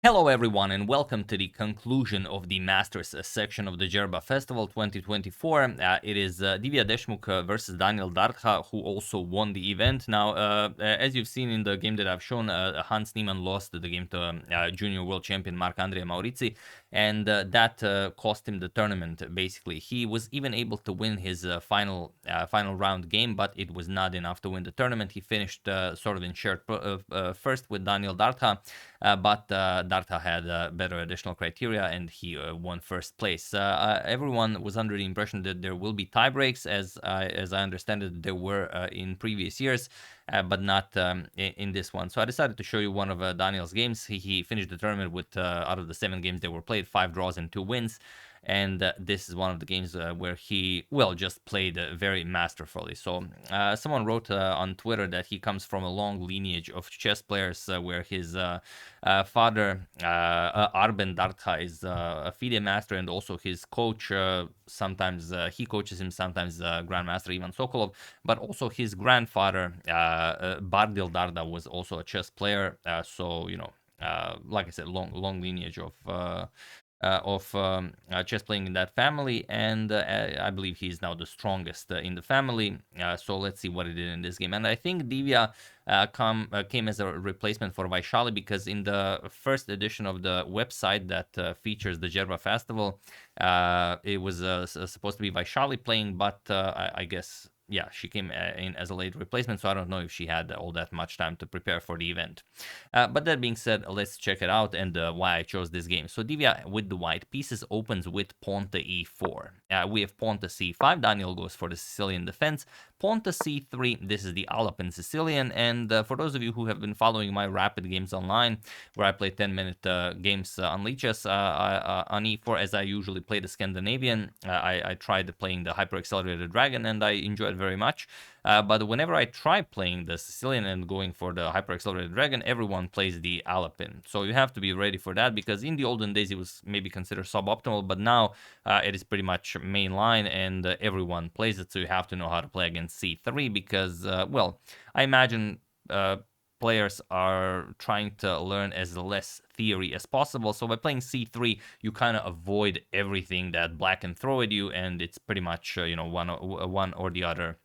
Hello everyone and welcome to the conclusion of the Masters section of the Djerba Festival 2024. It is Divya Deshmukh versus Daniel Dardha, who also won the event. Now, as you've seen in the game that I've shown, Hans Niemann lost the game to junior world champion Marc-Andrea Maurizi, and that cost him the tournament, basically. He was even able to win his final round game, but it was not enough to win the tournament. He finished sort of in shared first with Daniel Dardha, but Dardha had better additional criteria and he won first place. Everyone was under the impression that there will be tie breaks, as I understand it, there were in previous years, but not in this one. So I decided to show you one of Daniel's games. He finished the tournament with, out of the 7 games that were played, 5 draws and 2 wins. And this is one of the games where he, well, just played very masterfully. So someone wrote on Twitter that he comes from a long lineage of chess players where his father, Arben Dardha, is a FIDE master, and also his coach, sometimes he coaches him, sometimes Grandmaster Ivan Sokolov, but also his grandfather, Bardil Dardha, was also a chess player. So, you know, like I said, long lineage of chess playing in that family, and I believe he's now the strongest in the family. So let's see what he did in this game. And I think Divya came as a replacement for Vaishali, because in the first edition of the website that features the Djerba Festival, it was supposed to be Vaishali playing, but I guess, yeah, she came in as a late replacement, so I don't know if she had all that much time to prepare for the event. But that being said, let's check it out and why I chose this game. So Divya, with the white pieces, opens with pawn to e4. We have pawn to c5. Daniel goes for the Sicilian defense. Pawn to c3. This is the Alapin Sicilian. And for those of you who have been following my rapid games online, where I play 10-minute games on lichess on e4, as I usually play the Scandinavian, I tried playing the hyper accelerated dragon and I enjoyed very much. But whenever I try playing the Sicilian and going for the hyper accelerated dragon, everyone plays the Alapin. So you have to be ready for that, because in the olden days it was maybe considered suboptimal, but now it is pretty much mainline and everyone plays it. So you have to know how to play against c3, because, well, I imagine players are trying to learn as less theory as possible. So by playing c3, you kind of avoid everything that black can throw at you, and it's pretty much, you know, one or the other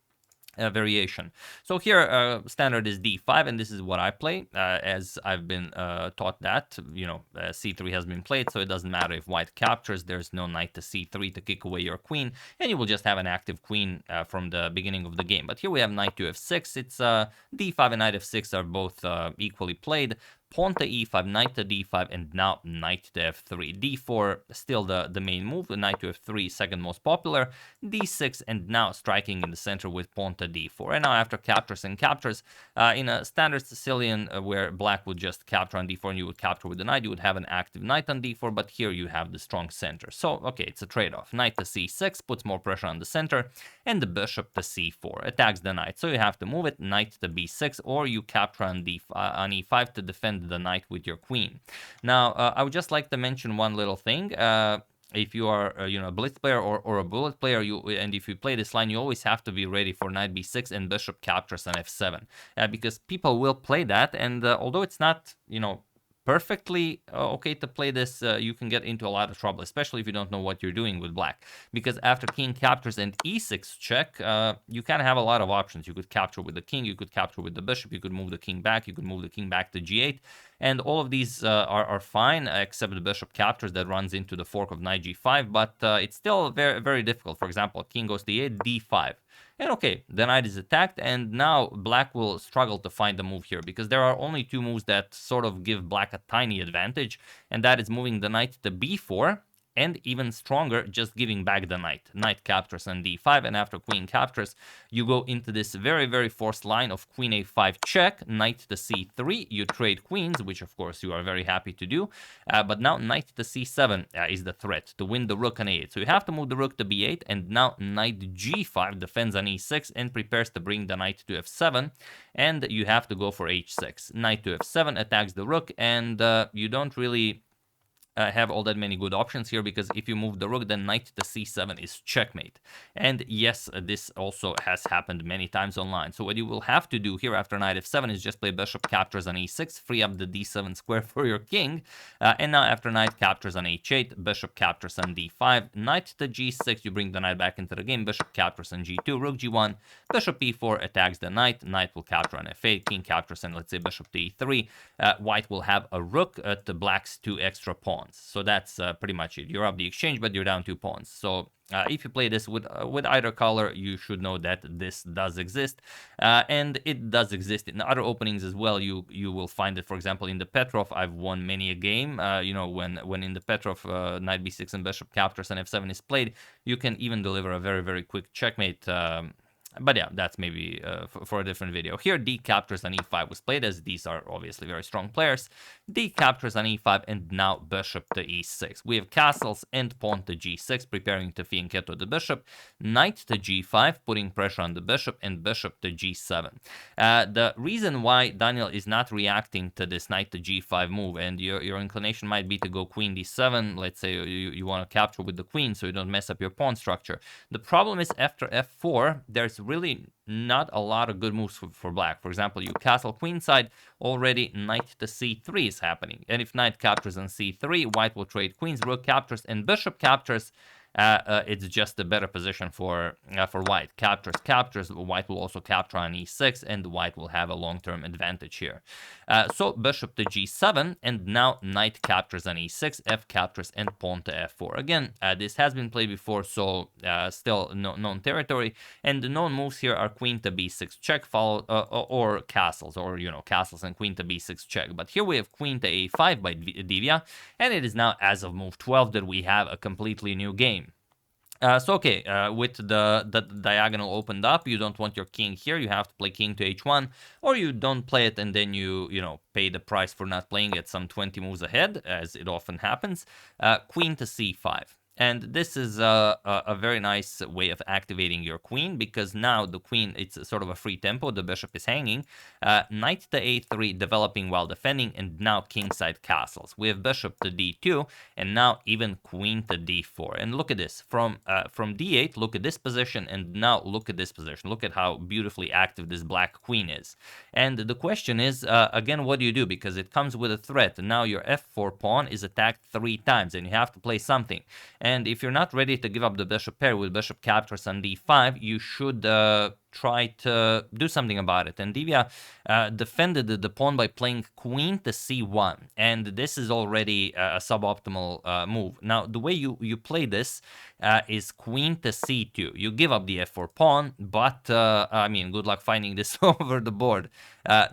variation. So here standard is d5, and this is what I play, as I've been taught that, you know, c3 has been played, so it doesn't matter if white captures, there's no knight to c3 to kick away your queen, and you will just have an active queen from the beginning of the game. But here we have knight to f6. It's d5 and knight f6 are both equally played. Pawn to e5, knight to d5, and now knight to f3. d4 still the main move, the knight to f3 second most popular, d6, and now striking in the center with pawn to d4. And now after captures and captures, in a standard Sicilian where black would just capture on d4 and you would capture with the knight, you would have an active knight on d4, but here you have the strong center. So, okay, it's a trade-off. Knight to c6 puts more pressure on the center, and the bishop to c4 attacks the knight. So you have to move it, knight to b6, or you capture on e5 to defend the knight with your queen. Now, I would just like to mention one little thing. If you are, you know, a blitz player or a bullet player, and if you play this line, you always have to be ready for knight b6 and bishop captures on f7, because people will play that, and although it's not, you know, perfectly okay to play this, you can get into a lot of trouble, especially if you don't know what you're doing with black, because after king captures and e6 check, you kind of have a lot of options. You could capture with the king, you could capture with the bishop, you could move the king back, you could move the king back to g8, and all of these are fine, except the bishop captures that runs into the fork of knight g5, but it's still very, very difficult. For example, king goes to e8, d5. And okay, the knight is attacked, and now black will struggle to find the move here, because there are only 2 moves that sort of give black a tiny advantage, and that is moving the knight to b4, and even stronger, just giving back the knight. Knight captures on d5, and after queen captures, you go into this very, very forced line of queen a5 check, knight to c3, you trade queens, which of course you are very happy to do, but now knight to c7 is the threat to win the rook on a8. So you have to move the rook to b8, and now knight g5 defends on e6 and prepares to bring the knight to f7, and you have to go for h6. Knight to f7 attacks the rook, and you don't really have all that many good options here, because if you move the rook, then knight to c7 is checkmate. And yes, this also has happened many times online. So what you will have to do here after knight f7 is just play bishop captures on e6, free up the d7 square for your king. And now after knight captures on h8, bishop captures on d5, knight to g6, you bring the knight back into the game, bishop captures on g2, rook g1, bishop e4 attacks the knight, knight will capture on f8, king captures on, let's say, bishop to e3. White will have a rook at the black's 2 extra pawns. So that's pretty much it. You're up the exchange, but you're down 2 pawns. So if you play this with either color, you should know that this does exist, and it does exist in other openings as well. You will find it, for example, in the Petrov. I've won many a game. You know, when in the Petrov knight b6 and bishop captures and f7 is played, you can even deliver a very quick checkmate. But yeah, that's maybe for a different video. Here, d captures on e5 was played, as these are obviously very strong players. D captures on e5, and now bishop to e6. We have castles and pawn to g6, preparing to fianchetto the bishop. Knight to g5, putting pressure on the bishop, and bishop to g7. The reason why Daniel is not reacting to this knight to g5 move, and your inclination might be to go queen d7, let's say you want to capture with the queen so you don't mess up your pawn structure. The problem is after f4, there's really not a lot of good moves for black. For example, you castle queenside, already knight to c3 is happening. And if knight captures on c3, white will trade queens, rook captures, and bishop captures. It's just a better position for white. Captures, white will also capture on e6, and white will have a long-term advantage here. So bishop to g7, and now knight captures on e6, f captures, and pawn to f4. Again, this has been played before, so still known territory. And the known moves here are queen to b6 check, followed or castles, or castles and queen to b6 check. But here we have queen to a5 by Divya, and it is now as of move 12 that we have a completely new game. With the diagonal opened up, you don't want your king here. You have to play king to h1, or you don't play it and then you pay the price for not playing it some 20 moves ahead, as it often happens. Queen to c5. And this is a very nice way of activating your queen, because now the queen, it's sort of a free tempo, the bishop is hanging. Knight to a3, developing while defending, and now kingside castles. We have bishop to d2, and now even queen to d4. And look at this, from d8, look at this position, and now look at this position. Look at how beautifully active this black queen is. And the question is, again, what do you do? Because it comes with a threat, and now your f4 pawn is attacked 3 times, and you have to play something. And if you're not ready to give up the bishop pair with bishop captures on d5, you should try to do something about it. And Divya defended the pawn by playing queen to c1, and this is already a suboptimal move. Now, the way you play this is queen to c2. You give up the f4 pawn, but I mean, good luck finding this over the board.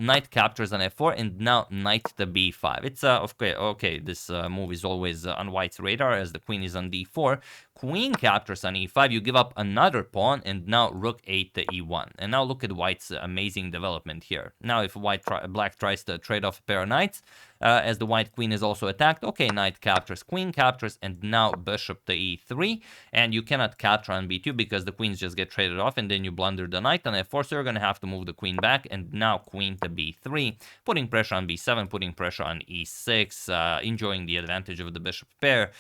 Knight captures on f4, and now knight to b5. It's okay. This move is always on white's radar, as the queen is on d4. Queen captures on e5. You give up another pawn, and now rook 8 to e1. And now look at white's amazing development here. Now, if black tries to trade off a pair of knights, as the white queen is also attacked, okay, knight captures, queen captures, and now bishop to e3. And you cannot capture on b2 because the queens just get traded off, and then you blunder the knight on f4, so you're going to have to move the queen back, and now queen to b3, putting pressure on b7, putting pressure on e6, enjoying the advantage of the bishop pair.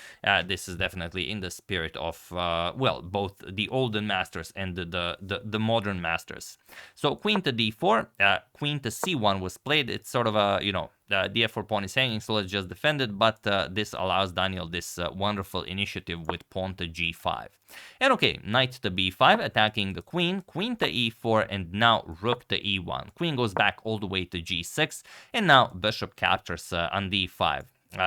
This is definitely in the spirit of, well, both the olden masters and the modern masters. So queen to d4, queen to c1 was played. It's sort of a, the f4 pawn is hanging, so let's just defend it, but this allows Daniel this wonderful initiative with pawn to g5. And okay, knight to b5, attacking the queen, queen to e4, and now rook to e1. Queen goes back all the way to g6, and now bishop captures on d5.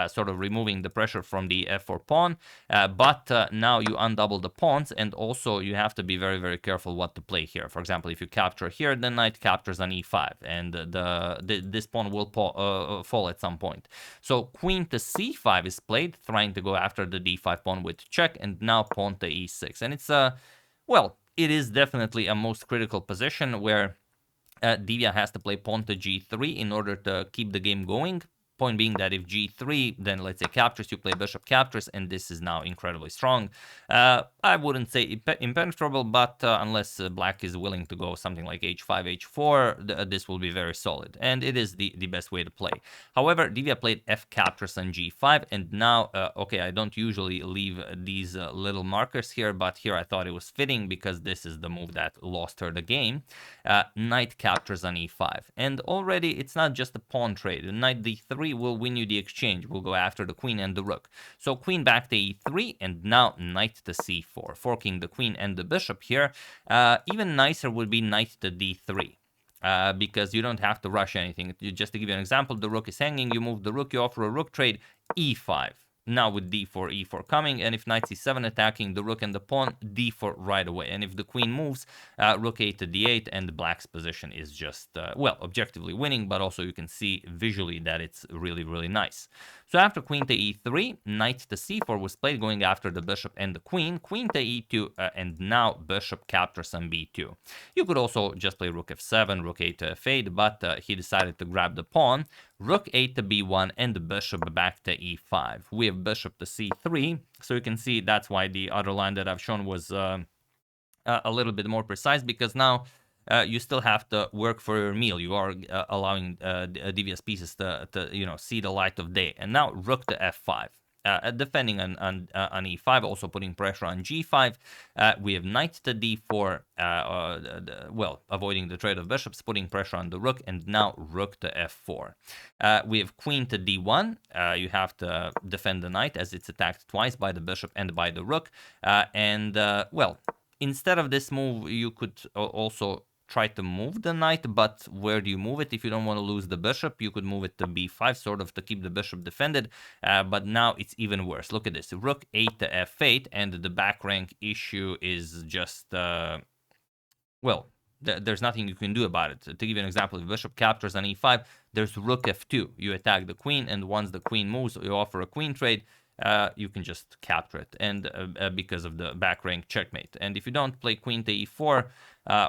Sort of removing the pressure from the f4 pawn, but now you undouble the pawns, and also you have to be very careful what to play here. For example, if you capture here, then knight captures on e5, and this pawn will fall at some point. So queen to c5 is played, trying to go after the d5 pawn with check, and now pawn to e6. And it's well, it is definitely a most critical position where Divya has to play pawn to g3 in order to keep the game going. Point being that if g3, then let's say captures, you play bishop captures, and this is now incredibly strong. I wouldn't say impenetrable, but unless black is willing to go something like h5, h4, this will be very solid, and it is the best way to play. However, Divya played f captures on g5, and now, okay, I don't usually leave these little markers here, but here I thought it was fitting because this is the move that lost her the game. Knight captures on e5, and already it's not just a pawn trade. Knight d3 will win you the exchange, will go after the queen and the rook. So queen back to e3, and now knight to c4, forking the queen and the bishop here. Even nicer would be knight to d3. Because you don't have to rush anything. Just to give you an example, the rook is hanging, you move the rook, you offer a rook trade, e5. Now with d4, e4 coming, and if knight c7 attacking the rook and the pawn, d4 right away. And if the queen moves, rook 8 to d8, and black's position is just, well, objectively winning, but also you can see visually that it's really, really nice. So after queen to e3, knight to c4 was played, going after the bishop and the queen, queen to e2, and now bishop captures on b2. You could also just play rook f7, rook 8 to f8, but he decided to grab the pawn, rook 8 to b1, and the bishop back to e5. We have bishop to c3, so you can see that's why the other line that I've shown was a little bit more precise, because now you still have to work for your meal. You are allowing Divya's pieces to see the light of day. And now rook to f5. Defending on e5, also putting pressure on g5. We have knight to d4, well, avoiding the trade of bishops, putting pressure on the rook, and now rook to f4. We have queen to d1. You have to defend the knight as it's attacked twice by the bishop and by the rook. Well, instead of this move, you could also try to move the knight, but where do you move it? If you don't want to lose the bishop, you could move it to b5, sort of to keep the bishop defended, but now it's even worse. Look at this, rook 8 to f8, and the back rank issue is just, well, there's nothing you can do about it. To give you an example, if bishop captures on e5, there's rook f2. You attack the queen, and once the queen moves, you offer a queen trade, you can just capture it, and because of the back rank checkmate. And if you don't play queen to e4,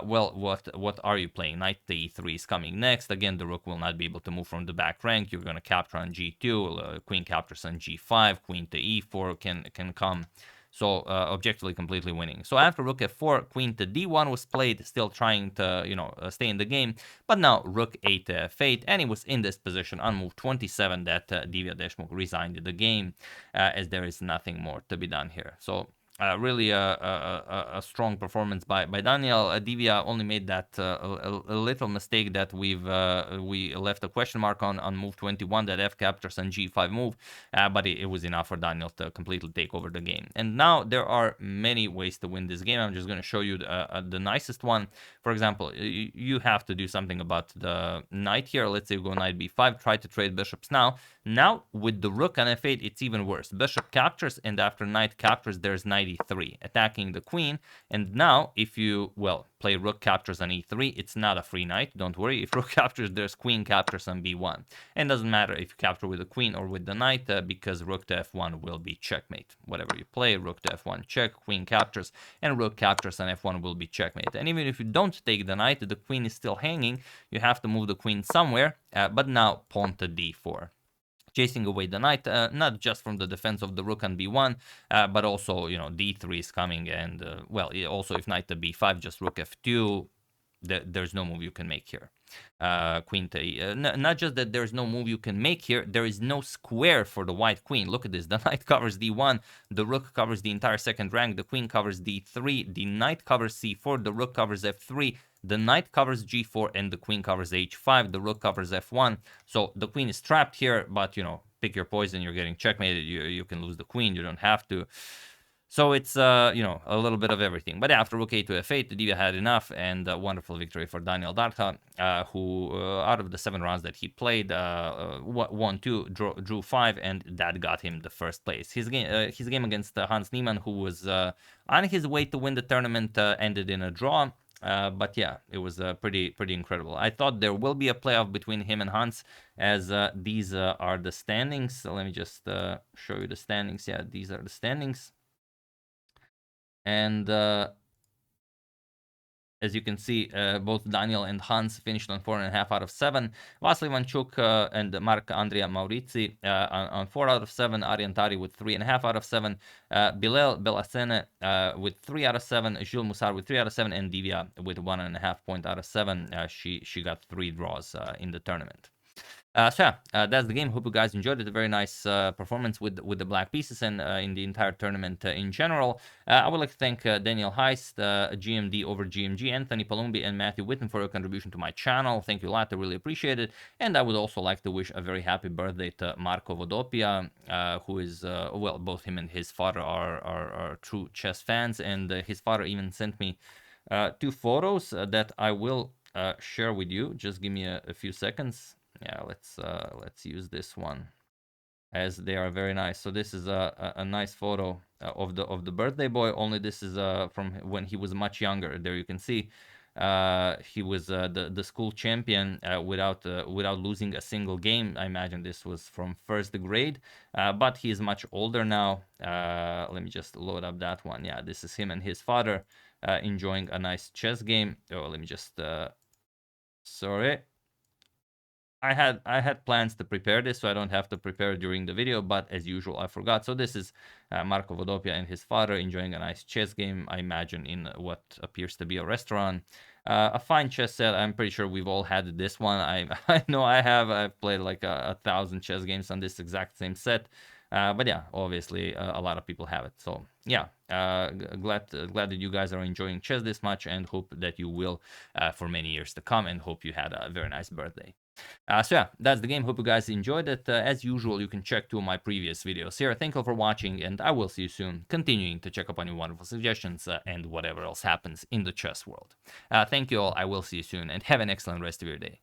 well, what are you playing? Knight to e3 is coming next. Again, the rook will not be able to move from the back rank. You're going to capture on g2, queen captures on g5, queen to e4 can come. So objectively completely winning. So after rook f4, queen to d1 was played, still trying to stay in the game. But now rook 8 to f8, and he was in this position on move 27 that Divya Deshmukh resigned the game, as there is nothing more to be done here. So really a strong performance by Daniel. Divya only made that a little mistake that we left a question mark on move 21, that f captures and g5 move, but it was enough for Daniel to completely take over the game. And now there are many ways to win this game. I'm just going to show you the nicest one. For example, you have to do something about the knight here. Let's say you go knight b5, try to trade bishops now. Now with the rook on f8, it's even worse. Bishop captures, and after knight captures, there's knight e3, attacking the queen. And now if you, well, play rook captures on e3, it's not a free knight, don't worry. If rook captures, there's queen captures on b1. And it doesn't matter if you capture with the queen or with the knight, because rook to f1 will be checkmate. Whatever you play, rook to f1 check, queen captures, and rook captures on f1 will be checkmate. And even if you don't take the knight, the queen is still hanging. You have to move the queen somewhere, but now pawn to d4. Chasing away the knight, not just from the defense of the rook on b1, but also, d3 is coming, and, well, also if knight to b5, just rook f2, there's no move you can make here. Queen to not just that there's no move you can make here, there is no square for the white queen. Look at this, the knight covers d1, the rook covers the entire second rank, the queen covers d3, the knight covers c4, the rook covers f3, the knight covers g4, and the queen covers h5, the rook covers f1. So the queen is trapped here, but pick your poison, you're getting checkmated, you can lose the queen, you don't have to. So it's, a little bit of everything. But after rook 8 to f8, Divya had enough, and a wonderful victory for Daniel Dardha, who, out of the 7 rounds that he played, won 2, drew 5, and that got him the first place. His game against Hans Niemann, who was on his way to win the tournament, ended in a draw. But yeah, it was pretty incredible. I thought there will be a playoff between him and Hans, as these are the standings. So let me just show you the standings. Yeah, these are the standings. And As you can see, both Daniel and Hans finished on 4.5 out of 7. Vasily Vanchuk and Marc-Andrea Maurizi on 4 out of 7. Aryan Tari with 3.5 out of 7. Bilal Belasene with 3 out of 7. Jules Moussard with 3 out of 7. And Divya with 1.5 point out of 7. She got 3 draws in the tournament. So yeah, that's the game. Hope you guys enjoyed it. A very nice performance with the black pieces and in the entire tournament in general. I would like to thank Daniel Heist, GMD over GMG, Anthony Palumbi, and Matthew Whitten for your contribution to my channel. Thank you a lot. I really appreciate it. And I would also like to wish a very happy birthday to Marco Vodopia, who is, well, both him and his father are true chess fans. And his father even sent me 2 photos that I will share with you. Just give me a few seconds. Yeah, let's use this one, as they are very nice. So this is a nice photo of the birthday boy, only this is from when he was much younger. There you can see he was the school champion without losing a single game. I imagine this was from first grade, but he is much older now. Let me just load up that one. Yeah, this is him and his father enjoying a nice chess game. Oh, let me just sorry. I had plans to prepare this, so I don't have to prepare during the video, but as usual, I forgot. So this is Marco Vodopia and his father enjoying a nice chess game, I imagine, in what appears to be a restaurant. A fine chess set. I'm pretty sure we've all had this one. I know I have. I've played like 1,000 chess games on this exact same set. But yeah, obviously a lot of people have it. So yeah, glad that you guys are enjoying chess this much, and hope that you will for many years to come, and hope you had a very nice birthday. So yeah, that's the game. Hope you guys enjoyed it. As usual, you can check 2 of my previous videos here. Thank you for watching, and I will see you soon, continuing to check up on your wonderful suggestions and whatever else happens in the chess world. Thank you all. I will see you soon, and have an excellent rest of your day.